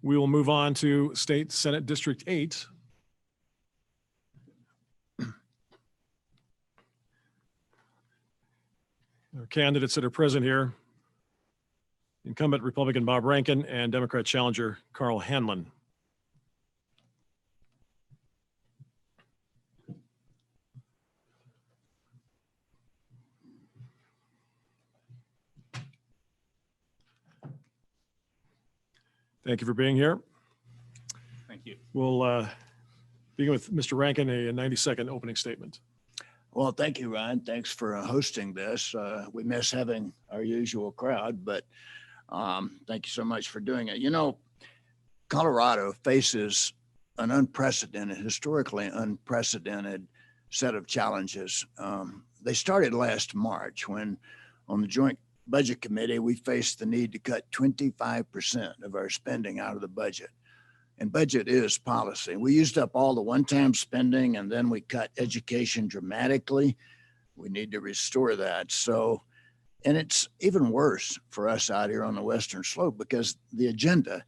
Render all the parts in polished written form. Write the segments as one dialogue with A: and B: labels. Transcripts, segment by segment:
A: We will move on to State Senate District 8. Our candidates that are present here: incumbent Republican Bob Rankin and Democrat challenger Karl Hanlon. Thank you for being here.
B: Thank you.
A: We'll begin with Mr. Rankin, a 90-second opening statement.
C: Well, thank you, Ryan. Thanks for hosting this. We miss having our usual crowd, but thank you so much for doing it. You know, Colorado faces an historically unprecedented set of challenges. They started last March when on the Joint Budget Committee, we faced the need to cut 25% of our spending out of the budget. And budget is policy. We used up all the one-time spending, and then we cut education dramatically. We need to restore that. So, and it's even worse for us out here on the Western Slope because the agenda,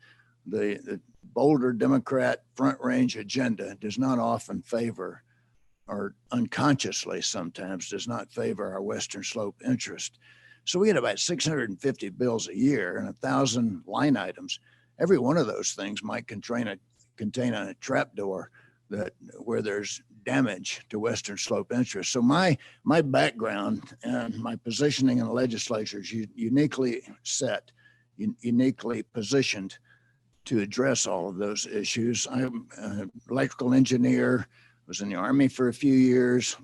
C: the Boulder Democrat Front Range agenda does not often favor, or unconsciously sometimes does not favor our Western Slope interest. So we get about 650 bills a year and 1,000 line items. Every one of those things might contain a trapdoor where there's damage to Western Slope interests. So my background and my positioning in the legislature is uniquely positioned to address all of those issues. I'm an electrical engineer, was in the Army for a few years,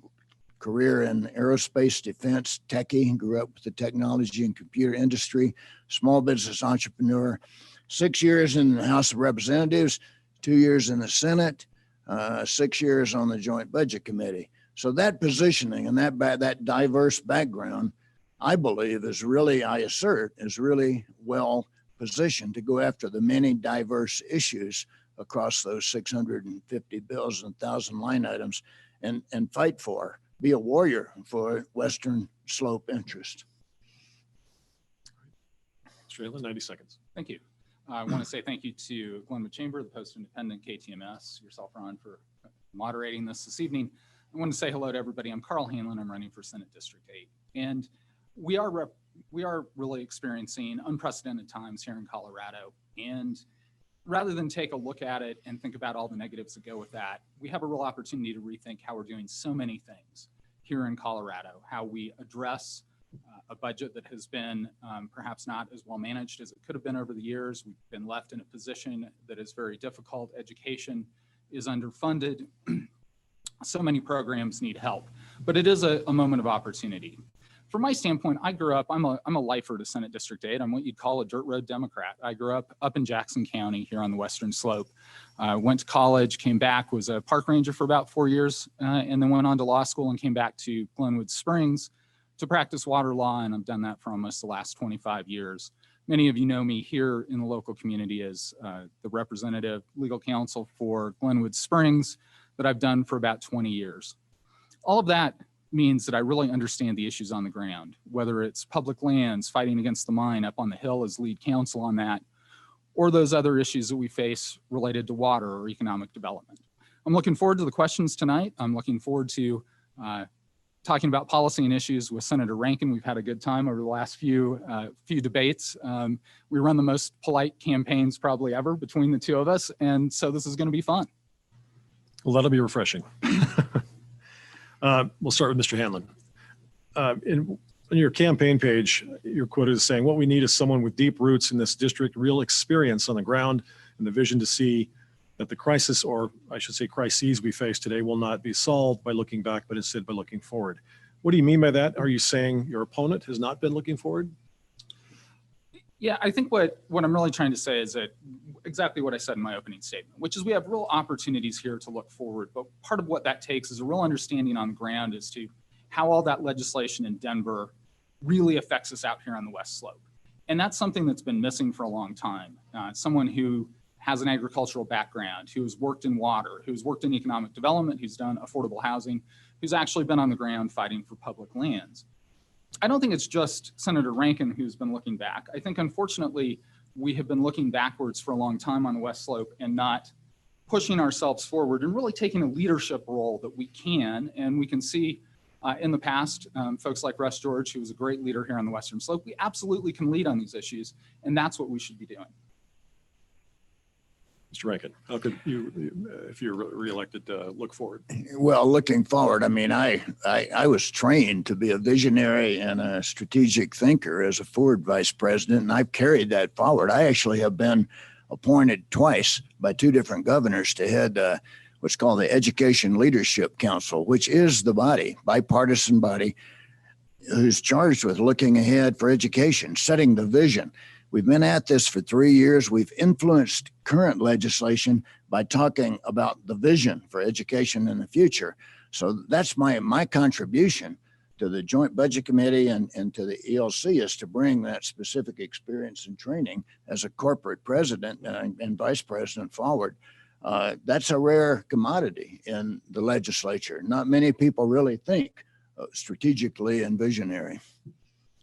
C: career in aerospace defense, techie, grew up with the technology and computer industry, small business entrepreneur, 6 years in the House of Representatives, 2 years in the Senate, 6 years on the Joint Budget Committee. So that positioning and that diverse background, I believe is really well positioned to go after the many diverse issues across those 650 bills and 1,000 line items and fight for. Be a warrior for Western Slope interest.
A: Strayland, 90 seconds.
B: Thank you. I want to say thank you to Glenwood Chamber, the Post-Independent, KTMS, yourself, Ron, for moderating this evening. I want to say hello to everybody. I'm Karl Hanlon. I'm running for Senate District 8. And we are really experiencing unprecedented times here in Colorado. And rather than take a look at it and think about all the negatives that go with that, we have a real opportunity to rethink how we're doing so many things here in Colorado, how we address a budget that has been perhaps not as well managed as it could have been over the years. We've been left in a position that is very difficult. Education is underfunded. So many programs need help, but it is a moment of opportunity. From my standpoint, I grew up, I'm a lifer to Senate District 8. I'm what you'd call a dirt road Democrat. I grew up in Jackson County here on the Western Slope. Went to college, came back, was a park ranger for about 4 years, and then went on to law school and came back to Glenwood Springs to practice water law, and I've done that for almost the last 25 years. Many of you know me here in the local community as the representative legal counsel for Glenwood Springs that I've done for about 20 years. All of that means that I really understand the issues on the ground, whether it's public lands, fighting against the mine up on the Hill as lead counsel on that, or those other issues that we face related to water or economic development. I'm looking forward to the questions tonight. I'm looking forward to talking about policy and issues with Senator Rankin. We've had a good time over the last few debates. We run the most polite campaigns probably ever between the two of us, and so this is going to be fun.
A: Well, that'll be refreshing. We'll start with Mr. Hanlon. On your campaign page, you're quoted as saying, "What we need is someone with deep roots in this district, real experience on the ground, and the vision to see that the crisis, or I should say crises we face today, will not be solved by looking back, but instead by looking forward." What do you mean by that? Are you saying your opponent has not been looking forward?
B: Yeah, I think what I'm really trying to say is that exactly what I said in my opening statement, which is we have real opportunities here to look forward. But part of what that takes is a real understanding on the ground as to how all that legislation in Denver really affects us out here on the West Slope. And that's something that's been missing for a long time. Someone who has an agricultural background, who's worked in water, who's worked in economic development, who's done affordable housing, who's actually been on the ground fighting for public lands. I don't think it's just Senator Rankin who's been looking back. I think, unfortunately, we have been looking backwards for a long time on the West Slope and not pushing ourselves forward and really taking a leadership role that we can. And we can see in the past, folks like Russ George, who was a great leader here on the Western Slope, we absolutely can lead on these issues. And that's what we should be doing.
A: Mr. Rankin, how could you, if you're reelected, look forward?
C: Well, looking forward, I mean, I was trained to be a visionary and a strategic thinker as a Ford vice president, and I've carried that forward. I actually have been appointed twice by two different governors to head what's called the Education Leadership Council, which is the body, bipartisan body, who's charged with looking ahead for education, setting the vision. We've been at this for 3 years. We've influenced current legislation by talking about the vision for education in the future. So that's my contribution to the Joint Budget Committee and to the ELC, is to bring that specific experience and training as a corporate president and vice president forward. That's a rare commodity in the legislature. Not many people really think strategically and visionary.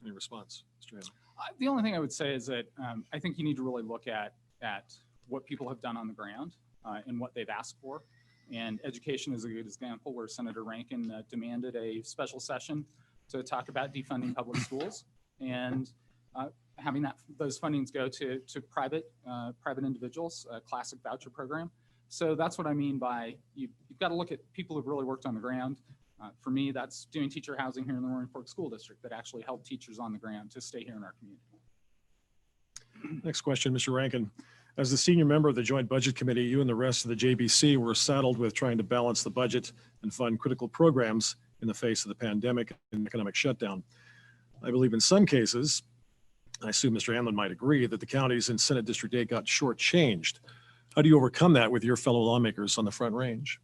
A: Any response, Mr. Hanlon?
B: The only thing I would say is that I think you need to really look at what people have done on the ground and what they've asked for. And education is a good example where Senator Rankin demanded a special session to talk about defunding public schools and having those fundings go to private individuals, a classic voucher program. So that's what I mean by you've got to look at people who've really worked on the ground. For me, that's doing teacher housing here in the Roaring Fork School District that actually help teachers on the ground to stay here in our community.
A: Next question, Mr. Rankin. As the senior member of the Joint Budget Committee, you and the rest of the JBC were saddled with trying to balance the budget and fund critical programs in the face of the pandemic and economic shutdown. I believe in some cases, I assume Mr. Hanlon might agree, that the counties in Senate District 8 got shortchanged. How do you overcome that with your fellow lawmakers on the Front Range?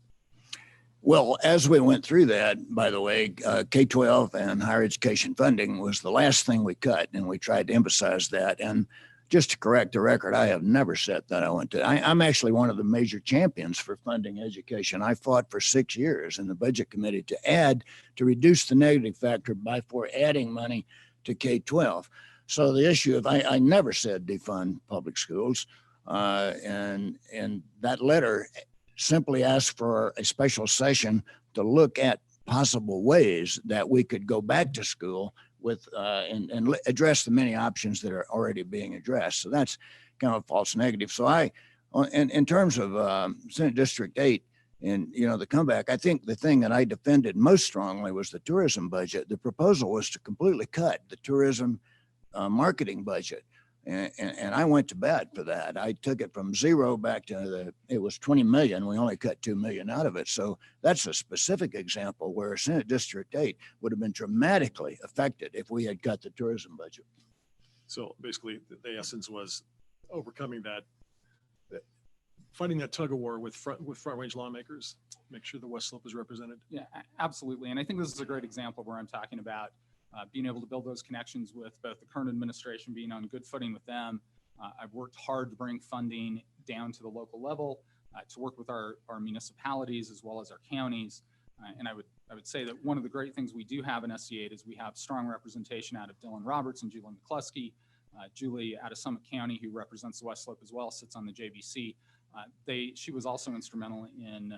C: Well, as we went through that, by the way, K-12 and higher education funding was the last thing we cut, and we tried to emphasize that. And just to correct the record, I have never said that I went to. I'm actually one of the major champions for funding education. I fought for 6 years in the Budget Committee to reduce the negative factor by adding money to K-12. So the issue of I never said defund public schools, and that letter simply asked for a special session to look at possible ways that we could go back to school with and address the many options that are already being addressed. So that's kind of a false negative. So in terms of Senate District 8 and the comeback, I think the thing that I defended most strongly was the tourism budget. The proposal was to completely cut the tourism marketing budget. And I went to bat for that. I took it from zero back to it was 20 million. We only cut 2 million out of it. So that's a specific example where Senate District 8 would have been dramatically affected if we had cut the tourism budget.
A: So basically the essence was overcoming that, fighting that tug of war with Front Range lawmakers, make sure the West Slope is represented.
B: Yeah, absolutely. And I think this is a great example where I'm talking about being able to build those connections with both the current administration, being on good footing with them. I've worked hard to bring funding down to the local level, to work with our municipalities as well as our counties. And I would say that one of the great things we do have in SC8 is we have strong representation out of Dylan Roberts and Julie McCluskey. Julie out of Summit County, who represents the West Slope as well, sits on the JBC. She was also instrumental in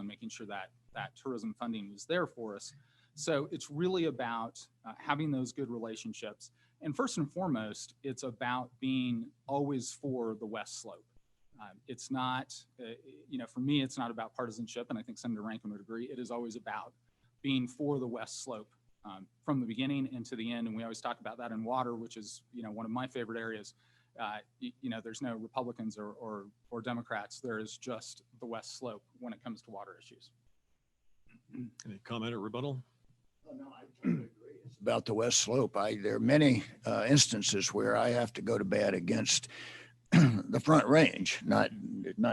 B: making sure that tourism funding was there for us. So it's really about having those good relationships. And first and foremost, it's about being always for the West Slope. It's not, for me, it's not about partisanship. And I think Senator Rankin would agree. It is always about being for the West Slope from the beginning and to the end. And we always talk about that in water, which is, one of my favorite areas. There's no Republicans or Democrats. There is just the West Slope when it comes to water issues.
A: Any comment or rebuttal?
C: Oh, no, I totally agree. It's about the West Slope. There are many instances where I have to go to bat against the Front Range, not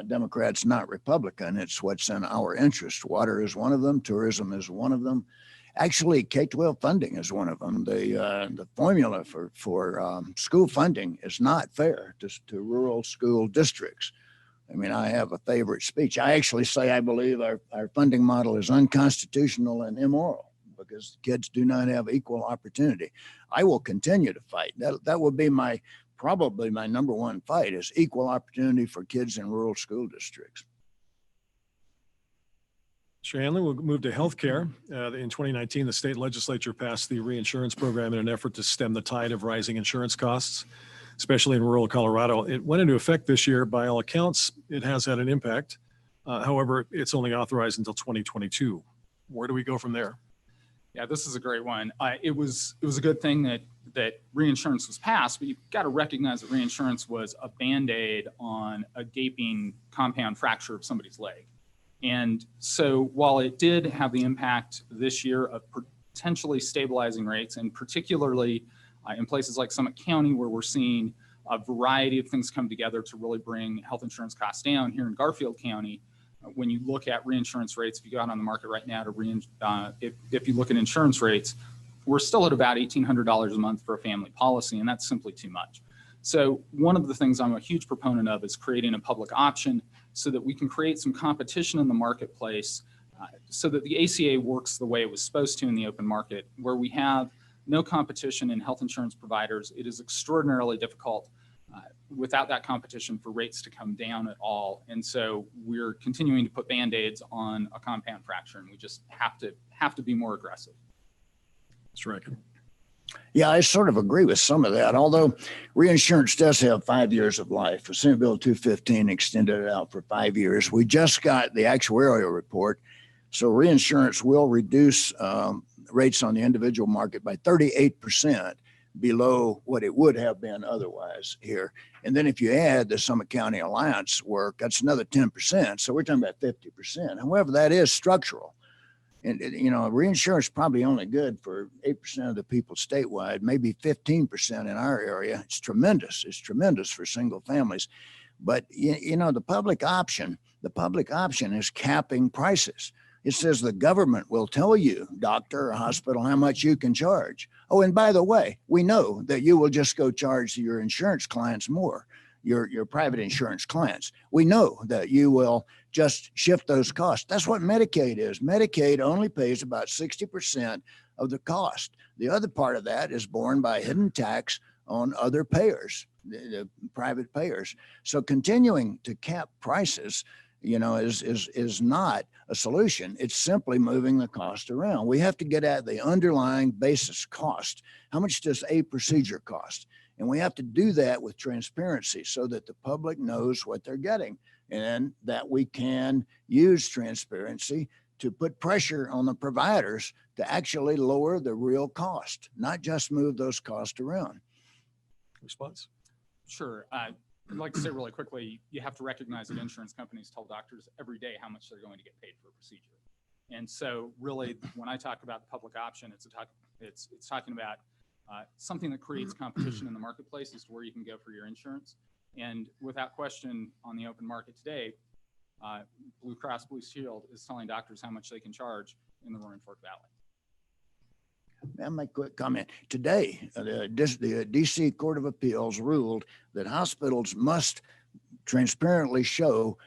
C: Democrats, not Republican. It's what's in our interest. Water is one of them. Tourism is one of them. Actually, K-12 funding is one of them. The formula for school funding is not fair to rural school districts. I mean, I have a favorite speech. I actually say I believe our funding model is unconstitutional and immoral because kids do not have equal opportunity. I will continue to fight. That will be my probably my number one fight is equal opportunity for kids in rural school districts.
A: Mr. Hanlon, we'll move to healthcare. In 2019, the state legislature passed the reinsurance program in an effort to stem the tide of rising insurance costs, especially in rural Colorado. It went into effect this year. By all accounts, it has had an impact. However, it's only authorized until 2022. Where do we go from there?
B: Yeah, this is a great one. It was a good thing that reinsurance was passed, but you've got to recognize that reinsurance was a Band-Aid on a gaping compound fracture of somebody's leg. And so while it did have the impact this year of potentially stabilizing rates, and particularly in places like Summit County, where we're seeing a variety of things come together to really bring health insurance costs down, here in Garfield County, when you look at reinsurance rates, if you go out on the market right now if you look at insurance rates, we're still at about $1,800 a month for a family policy, and that's simply too much. So one of the things I'm a huge proponent of is creating a public option so that we can create some competition in the marketplace so that the ACA works the way it was supposed to in the open market, where we have no competition in health insurance providers. It is extraordinarily difficult without that competition for rates to come down at all. And so we're continuing to put Band-Aids on a compound fracture, and we just have to be more aggressive.
A: Mr. Rankin.
C: Yeah, I sort of agree with some of that, although reinsurance does have 5 years of life. Senate Bill 215 extended it out for 5 years. We just got the actuarial report. So reinsurance will reduce rates on the individual market by 38% below what it would have been otherwise here. And then if you add the Summit County Alliance work, that's another 10%. So we're talking about 50%. However, that is structural. And, reinsurance is probably only good for 8% of the people statewide, maybe 15% in our area. It's tremendous. It's tremendous for single families. But, the public option is capping prices. It says the government will tell you, doctor or hospital, how much you can charge. Oh, and by the way, we know that you will just go charge your insurance clients more, your private insurance clients. We know that you will just shift those costs. That's what Medicaid is. Medicaid only pays about 60% of the cost. The other part of that is borne by hidden tax on other payers, the private payers. So continuing to cap prices, is not a solution. It's simply moving the cost around. We have to get at the underlying basis cost. How much does a procedure cost? And we have to do that with transparency so that the public knows what they're getting, and that we can use transparency to put pressure on the providers to actually lower the real cost, not just move those costs around.
A: Response?
B: Sure. I'd like to say really quickly, you have to recognize that insurance companies tell doctors every day how much they're going to get paid for a procedure. And so really, when I talk about the public option, it's talking about something that creates competition in the marketplace as to where you can go for your insurance. And without question, on the open market today, Blue Cross Blue Shield is telling doctors how much they can charge in the Roaring Fork Valley.
C: I'll make a quick comment. Today, the DC Court of Appeals ruled that hospitals must transparently show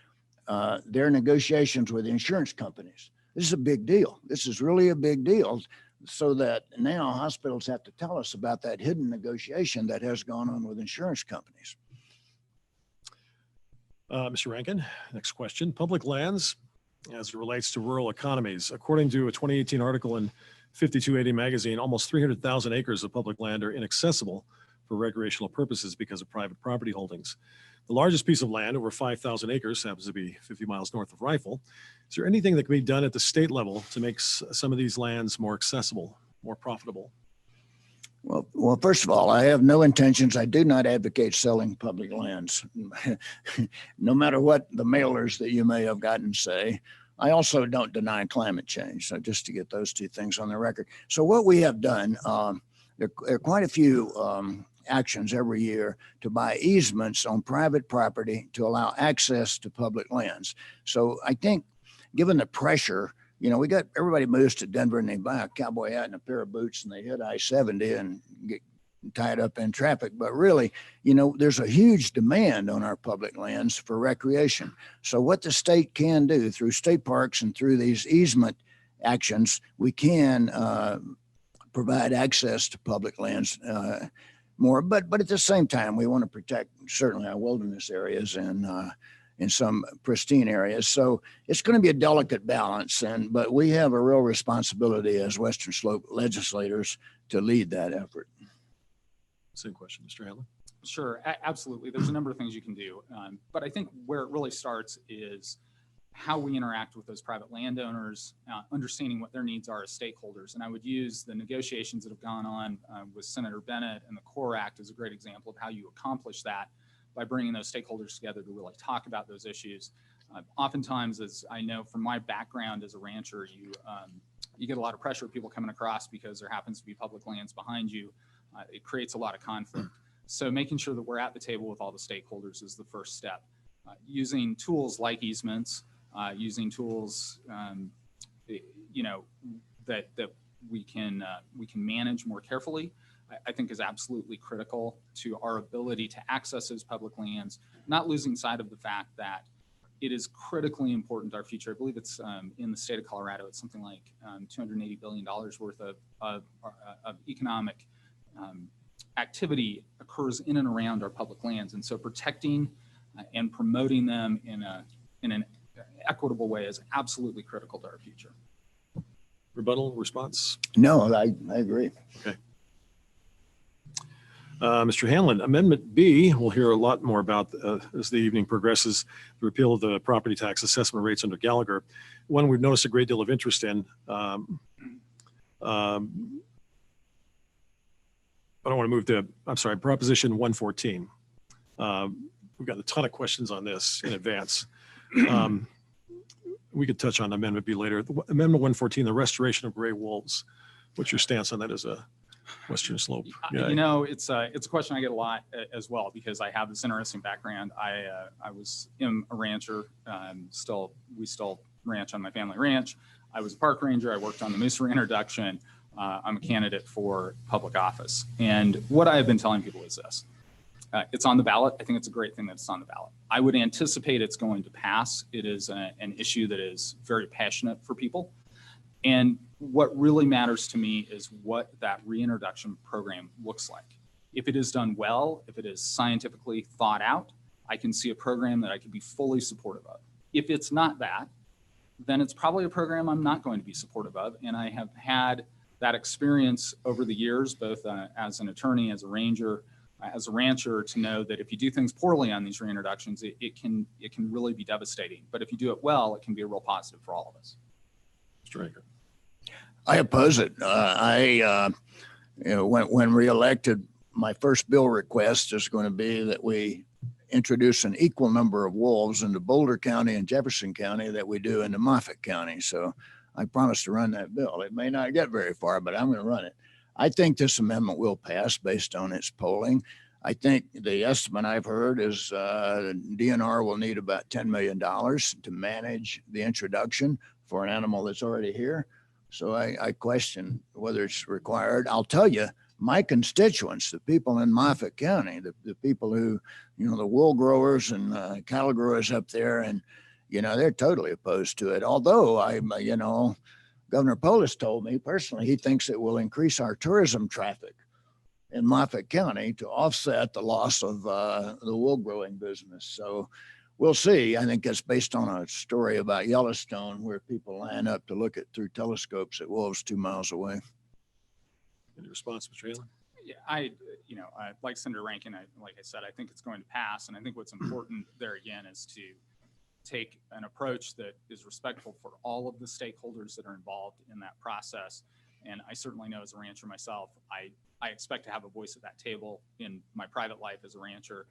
C: their negotiations with insurance companies. This is a big deal. This is really a big deal, so that now hospitals have to tell us about that hidden negotiation that has gone on with insurance companies.
A: Mr. Rankin, next question. Public lands as it relates to rural economies. According to a 2018 article in 5280 magazine, almost 300,000 acres of public land are inaccessible for recreational purposes because of private property holdings. The largest piece of land, over 5,000 acres, happens to be 50 miles north of Rifle. Is there anything that can be done at the state level to make some of these lands more accessible, more profitable?
C: Well, first of all, I have no intentions. I do not advocate selling public lands, no matter what the mailers that you may have gotten say. I also don't deny climate change. So just to get those two things on the record. So what we have done, there are quite a few actions every year to buy easements on private property to allow access to public lands. So I think given the pressure, we got everybody moves to Denver and they buy a cowboy hat and a pair of boots and they hit I-70 and get tied up in traffic. But really, there's a huge demand on our public lands for recreation. So what the state can do through state parks and through these easement actions, we can provide access to public lands. more. But at the same time, we want to protect certainly our wilderness areas and in some pristine areas. So it's going to be a delicate balance. But we have a real responsibility as Western Slope legislators to lead that effort.
A: Same question, Mr. Hanlon.
B: Sure, absolutely. There's a number of things you can do. But I think where it really starts is how we interact with those private landowners, understanding what their needs are as stakeholders. And I would use the negotiations that have gone on with Senator Bennett and the CORE Act as a great example of how you accomplish that by bringing those stakeholders together to really talk about those issues. Oftentimes, as I know from my background as a rancher, you get a lot of pressure of people coming across because there happens to be public lands behind you. It creates a lot of conflict. So making sure that we're at the table with all the stakeholders is the first step. Using tools like easements, using tools, that we can manage more carefully, I think is absolutely critical to our ability to access those public lands, not losing sight of the fact that it is critically important to our future. I believe it's in the state of Colorado, it's something like $280 billion worth of economic activity occurs in and around our public lands. And so protecting and promoting them in an equitable way is absolutely critical to our future.
A: Rebuttal response?
C: No, I agree.
A: Okay. Mr. Hanlon, Amendment B, we'll hear a lot more about as the evening progresses, the repeal of the property tax assessment rates under Gallagher. One we've noticed a great deal of interest in. I don't want to move to, I'm sorry, Proposition 114. We've got a ton of questions on this in advance. We could touch on Amendment B later. Amendment 114, the restoration of gray wolves. What's your stance on that as a Western Slope guy?
B: You know, it's a question I get a lot as well, because I have this interesting background. I am a rancher. We still ranch on my family ranch. I was a park ranger. I worked on the moose reintroduction. I'm a candidate for public office. And what I have been telling people is this. It's on the ballot. I think it's a great thing that it's on the ballot. I would anticipate it's going to pass. It is an issue that is very passionate for people. And what really matters to me is what that reintroduction program looks like. If it is done well, if it is scientifically thought out, I can see a program that I could be fully supportive of. If it's not that, then it's probably a program I'm not going to be supportive of. And I have had that experience over the years, both as an attorney, as a ranger, as a rancher, to know that if you do things poorly on these reintroductions, it can really be devastating. But if you do it well, it can be a real positive for all of us.
A: Mr. Rankin.
C: I oppose it. When reelected, my first bill request is going to be that we introduce an equal number of wolves into Boulder County and Jefferson County that we do into Moffett County. So I promise to run that bill. It may not get very far, but I'm going to run it. I think this amendment will pass based on its polling. I think the estimate I've heard is DNR will need about $10 million to manage the introduction for an animal that's already here. So I question whether it's required. I'll tell you, my constituents, the people in Moffett County, the people who, the wool growers and cattle growers up there, and, they're totally opposed to it. Although Governor Polis told me personally, he thinks it will increase our tourism traffic in Moffett County to offset the loss of the wool growing business. So we'll see. I think that's based on a story about Yellowstone, where people line up to look at through telescopes at wolves 2 miles away.
A: Any response, Mr. Hanlon?
B: Yeah, I like Senator Rankin, like I said, I think it's going to pass. And I think what's important there again is to take an approach that is respectful for all of the stakeholders that are involved in that process. And I certainly know as a rancher myself, I expect to have a voice at that table in my private life as a rancher,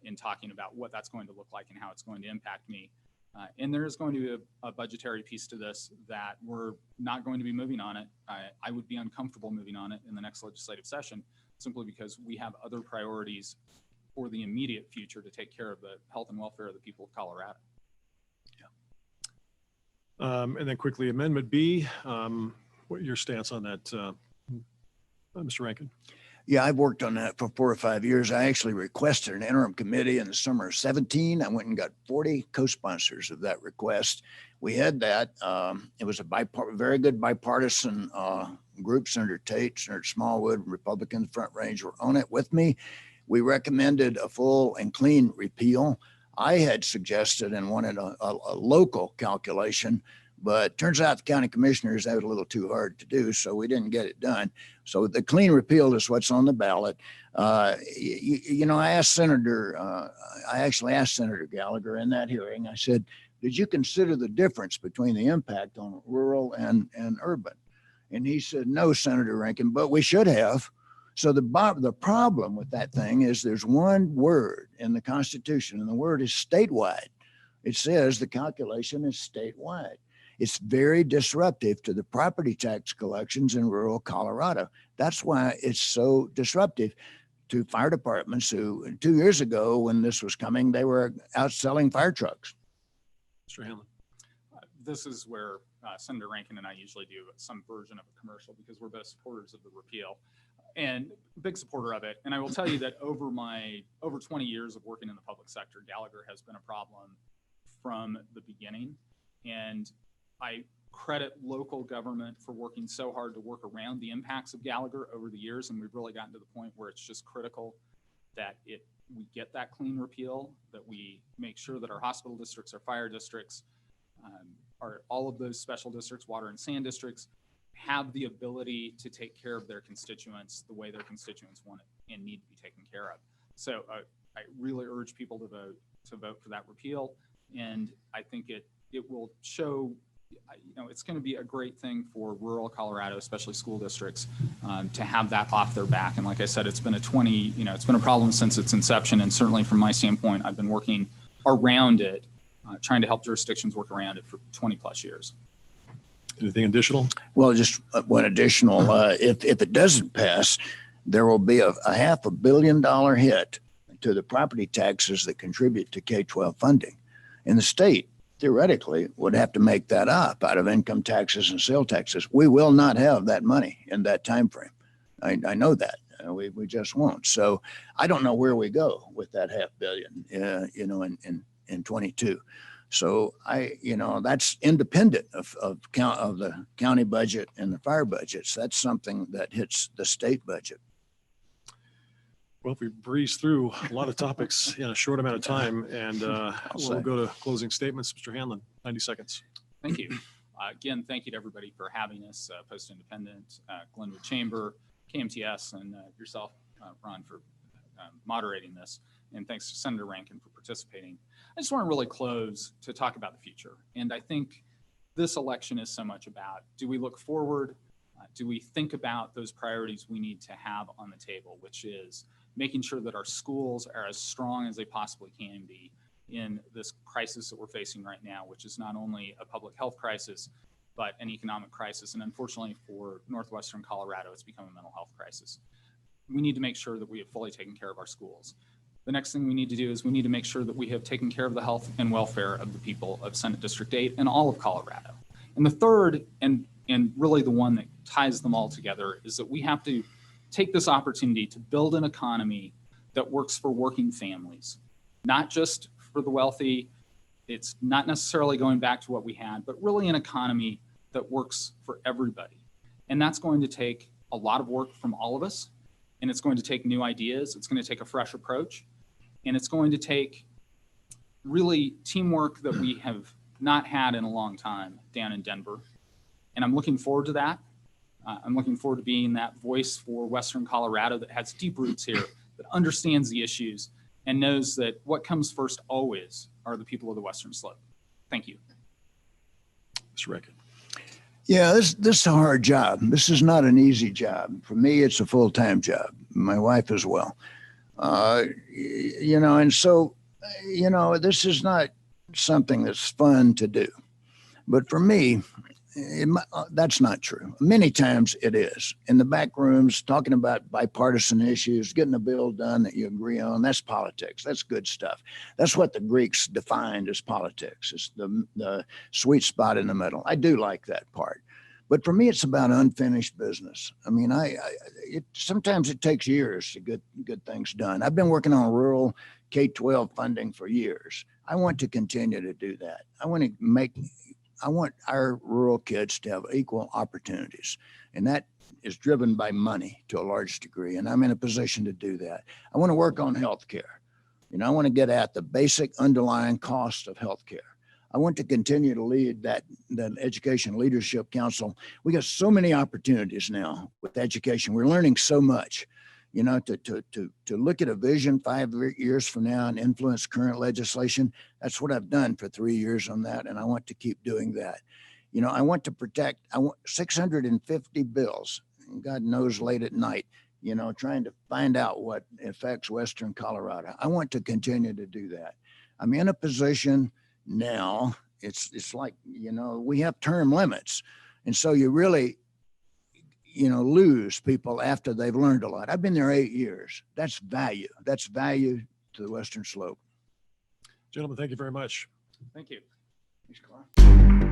B: in talking about what that's going to look like and how it's going to impact me. And there is going to be a budgetary piece to this that we're not going to be moving on it. I would be uncomfortable moving on it in the next legislative session, simply because we have other priorities for the immediate future to take care of the health and welfare of the people of Colorado.
A: Yeah. And then quickly, Amendment B, what your stance on that, Mr. Rankin?
C: Yeah, I've worked on that for 4 or 5 years. I actually requested an interim committee in the summer of 17. I went and got 40 co-sponsors of that request. We had that. It was a very good bipartisan group, Senator Tate, Senator Smallwood, Republican Front Range were on it with me. We recommended a full and clean repeal. I had suggested and wanted a local calculation, but turns out the county commissioners had it a little too hard to do, so we didn't get it done. So the clean repeal is what's on the ballot. I actually asked Senator Gallagher in that hearing, I said, did you consider the difference between the impact on rural and urban? And he said, no, Senator Rankin, but we should have. So the problem with that thing is there's one word in the Constitution, and the word is statewide. It says the calculation is statewide. It's very disruptive to the property tax collections in rural Colorado. That's why it's so disruptive to fire departments who 2 years ago when this was coming, they were out selling fire trucks.
A: Mr. Hanlon.
B: This is where Senator Rankin and I usually do some version of a commercial because we're both supporters of the repeal and big supporter of it. And I will tell you that over 20 years of working in the public sector, Gallagher has been a problem from the beginning. And I credit local government for working so hard to work around the impacts of Gallagher over the years. And we've really gotten to the point where it's just critical that we get that clean repeal, that we make sure that our hospital districts, our fire districts, all of those special districts, water and sand districts, have the ability to take care of their constituents the way their constituents want it and need to be taken care of. So I really urge people to vote for that repeal. And I think it will show, it's going to be a great thing for rural Colorado, especially school districts, to have that off their back. And like I said, it's been it's been a problem since its inception. And certainly from my standpoint, I've been working around it, trying to help jurisdictions work around it for 20 plus years.
A: Anything additional?
C: Well, just one additional, if it doesn't pass, there will be a $500 million hit to the property taxes that contribute to K-12 funding. And the state theoretically would have to make that up out of income taxes and sale taxes. We will not have that money in that time frame. I know that. We just won't. So I don't know where we go with that $500 million, in 22. So that's independent of the county budget and the fire budgets. That's something that hits the state budget.
A: Well, we breezed through a lot of topics in a short amount of time, and we'll go to closing statements. Mr. Hanlon, 90 seconds.
B: Thank you. Again, thank you to everybody for having us, Post Independent, Glenwood Chamber, KMTS, and yourself, Ron, for moderating this. And thanks to Senator Rankin for participating. I just want to really close to talk about the future. And I think this election is so much about, do we look forward? Do we think about those priorities we need to have on the table, which is making sure that our schools are as strong as they possibly can be in this crisis that we're facing right now, which is not only a public health crisis, but an economic crisis. And unfortunately for Northwestern Colorado, it's become a mental health crisis. We need to make sure that we have fully taken care of our schools. The next thing we need to do is we need to make sure that we have taken care of the health and welfare of the people of Senate District 8 and all of Colorado. And the third, and really the one that ties them all together, is that we have to take this opportunity to build an economy that works for working families, not just for the wealthy. It's not necessarily going back to what we had, but really an economy that works for everybody. And that's going to take a lot of work from all of us. And it's going to take new ideas. It's going to take a fresh approach. And it's going to take really teamwork that we have not had in a long time down in Denver. And I'm looking forward to that. I'm looking forward to being that voice for Western Colorado that has deep roots here, that understands the issues and knows that what comes first always are the people of the Western Slope. Thank you.
A: Mr. Rankin.
C: Yeah, this is a hard job. This is not an easy job. For me, it's a full-time job. My wife as well. And so, this is not something that's fun to do. But for me, that's not true. Many times it is. In the back rooms, talking about bipartisan issues, getting a bill done that you agree on, that's politics. That's good stuff. That's what the Greeks defined as politics. It's the sweet spot in the middle. I do like that part. But for me, it's about unfinished business. I mean, sometimes it takes years to get good things done. I've been working on rural K-12 funding for years. I want to continue to do that. I want our rural kids to have equal opportunities. And that is driven by money to a large degree, and I'm in a position to do that. I want to work on healthcare. I want to get at the basic underlying cost of healthcare. I want to continue to lead that Education Leadership Council. We got so many opportunities now with education. We're learning so much, to look at a vision 5 years from now and influence current legislation. That's what I've done for 3 years on that, and I want to keep doing that. I want to protect, 650 bills, God knows late at night, trying to find out what affects Western Colorado. I want to continue to do that. I'm in a position now, it's like, we have term limits. And so you really, lose people after they've learned a lot. I've been there 8 years. That's value. That's value to the Western Slope.
A: Gentlemen, thank you very much.
B: Thank you.
C: Thanks, Karl.